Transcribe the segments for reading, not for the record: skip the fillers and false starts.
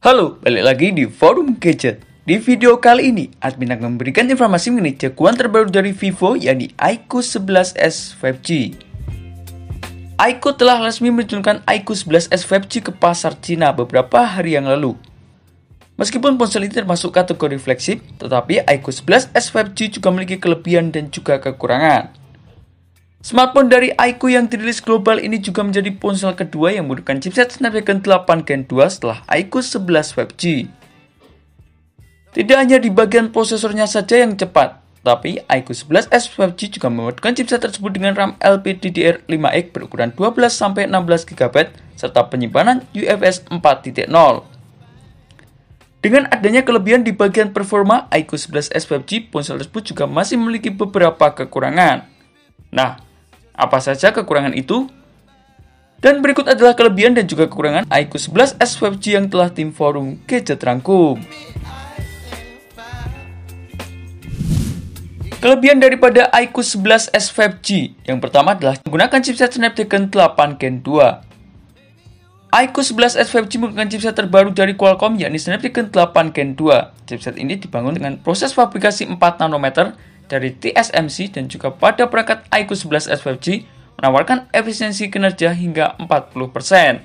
Halo, balik lagi di Forum Gadget. Di video kali ini, admin akan memberikan informasi mengenai jagoan terbaru dari Vivo, yakni iQOO 11s 5G. iQOO telah resmi meluncurkan iQOO 11s 5G ke pasar Cina beberapa hari yang lalu. Meskipun ponsel ini termasuk kategori flagship, tetapi iQOO 11s 5G juga memiliki kelebihan dan juga kekurangan. Smartphone dari iQOO yang dirilis global ini juga menjadi ponsel kedua yang menggunakan chipset Snapdragon 8 Gen 2 setelah iQOO 11 5G. Tidak hanya di bagian prosesornya saja yang cepat, tapi iQOO 11s 5G juga memadukan chipset tersebut dengan RAM LPDDR5X berukuran 12-16 GB serta penyimpanan UFS 4.0. Dengan adanya kelebihan di bagian performa, iQOO 11s 5G, ponsel tersebut juga masih memiliki beberapa kekurangan. Nah, apa saja kekurangan itu? Dan berikut adalah kelebihan dan juga kekurangan iQOO 11s 5G yang telah tim Forum Gadget rangkum. Kelebihan daripada iQOO 11s 5G yang pertama adalah menggunakan chipset Snapdragon 8 Gen 2. iQOO 11s 5G menggunakan chipset terbaru dari Qualcomm yakni Snapdragon 8 Gen 2. Chipset ini dibangun dengan proses fabrikasi 4 nanometer dari TSMC dan juga pada perangkat iQOO 11s 5G menawarkan efisiensi kinerja hingga 40%.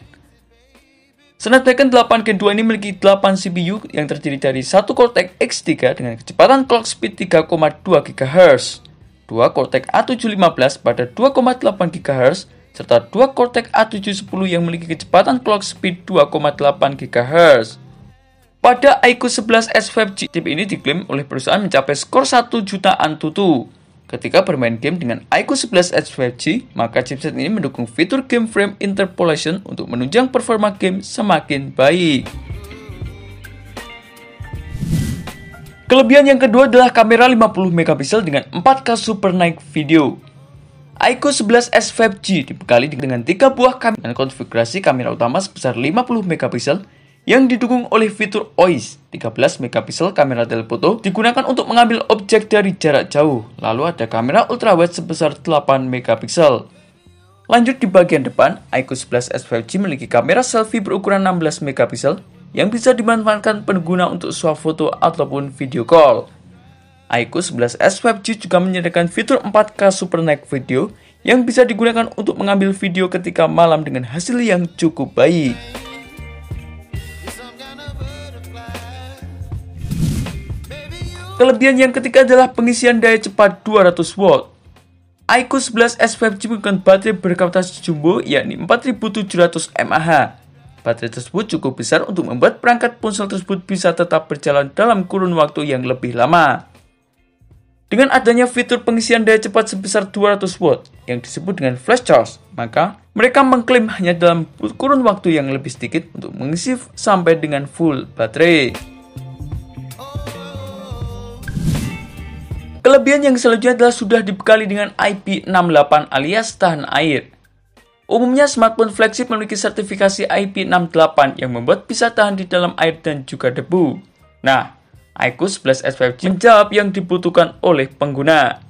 Snapdragon 8 Gen 2 ini memiliki 8 CPU yang terdiri dari 1 Cortex X3 dengan kecepatan clock speed 3,2 GHz, 2 Cortex A715 pada 2,8 GHz, serta 2 Cortex A710 yang memiliki kecepatan clock speed 2,8 GHz. Pada iQOO 11s 5G, chip ini diklaim oleh perusahaan mencapai skor 1 jutaan tutu. Ketika bermain game dengan iQOO 11s 5G, maka chipset ini mendukung fitur game frame interpolation untuk menunjang performa game semakin baik. Kelebihan yang kedua adalah kamera 50 megapiksel dengan 4K Super Night Video. iQOO 11s 5G dibekali dengan 3 buah kamera dan konfigurasi kamera utama sebesar 50 megapiksel yang didukung oleh fitur OIS. 13 megapiksel kamera telefoto digunakan untuk mengambil objek dari jarak jauh. Lalu ada kamera ultrawide sebesar 8 megapiksel. Lanjut di bagian depan, iQOO 11s 5G memiliki kamera selfie berukuran 16 megapiksel yang bisa dimanfaatkan pengguna untuk swafoto ataupun video call. iQOO 11s 5G juga menyediakan fitur 4K Super Night Video yang bisa digunakan untuk mengambil video ketika malam dengan hasil yang cukup baik. Kelebihan yang ketiga adalah pengisian daya cepat 200 watt. iQOO 11s 5G menggunakan baterai berkapasitas jumbo yakni 4700 mAh. Baterai tersebut cukup besar untuk membuat perangkat ponsel tersebut bisa tetap berjalan dalam kurun waktu yang lebih lama. Dengan adanya fitur pengisian daya cepat sebesar 200 watt yang disebut dengan flash charge, maka mereka mengklaim hanya dalam kurun waktu yang lebih sedikit untuk mengisi sampai dengan full baterai. Kelebihan yang selanjutnya adalah sudah dibekali dengan IP68 alias tahan air. Umumnya smartphone flagship memiliki sertifikasi IP68 yang membuat bisa tahan di dalam air dan juga debu. Nah, iQOO 11s 5G menjawab yang dibutuhkan oleh pengguna.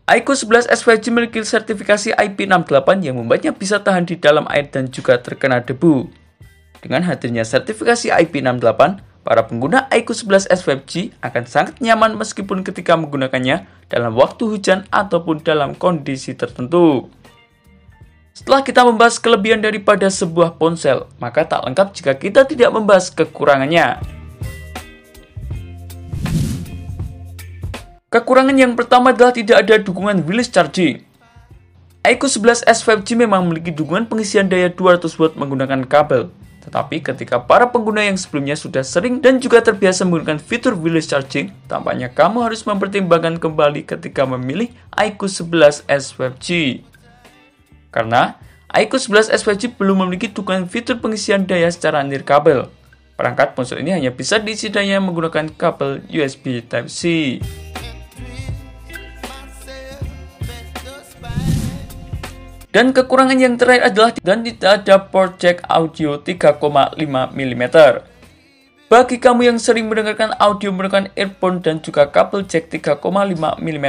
iQOO 11s 5G memiliki sertifikasi IP68 yang membuatnya bisa tahan di dalam air dan juga terkena debu. Dengan hadirnya sertifikasi IP68, para pengguna iQOO 11s 5G akan sangat nyaman meskipun ketika menggunakannya dalam waktu hujan ataupun dalam kondisi tertentu. Setelah kita membahas kelebihan daripada sebuah ponsel, maka tak lengkap jika kita tidak membahas kekurangannya. Kekurangan yang pertama adalah tidak ada dukungan wireless charging. iQOO 11s 5G memang memiliki dukungan pengisian daya 200 watt menggunakan kabel. Tetapi ketika para pengguna yang sebelumnya sudah sering dan juga terbiasa menggunakan fitur wireless charging, tampaknya kamu harus mempertimbangkan kembali ketika memilih iQOO 11s 5G. Karena iQOO 11s 5G belum memiliki dukungan fitur pengisian daya secara nirkabel. Perangkat ponsel ini hanya bisa diisi daya menggunakan kabel USB Type-C. Dan kekurangan yang terakhir adalah tidak ada port jack audio 3,5 mm. Bagi kamu yang sering mendengarkan audio menggunakan earphone dan juga kabel jack 3,5 mm,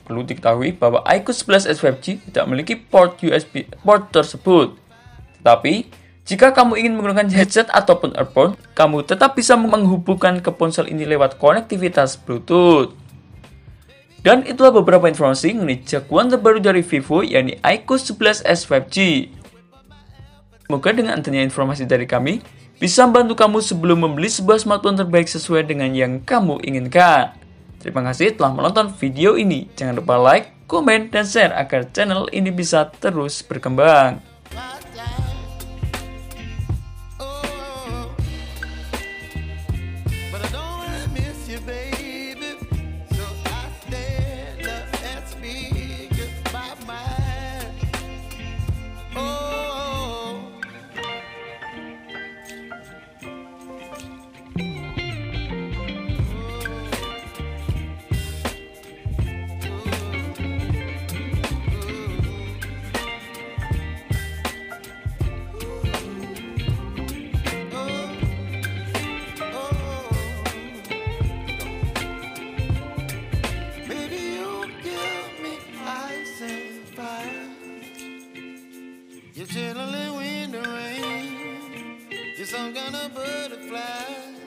perlu diketahui bahwa iQOO 11s 5G tidak memiliki port USB tersebut. Tetapi, Jika kamu ingin menggunakan headset ataupun earphone, kamu tetap bisa menghubungkan ke ponsel ini lewat konektivitas Bluetooth. Dan itulah beberapa informasi mengenai jagoan terbaru dari Vivo, yakni iQOO 11s 5G. Semoga dengan adanya informasi dari kami, bisa membantu kamu sebelum membeli sebuah smartphone terbaik sesuai dengan yang kamu inginkan. Terima kasih telah menonton video ini. Jangan lupa like, komen, dan share agar channel ini bisa terus berkembang. You're chilling in the rain. You're some kind of butterfly.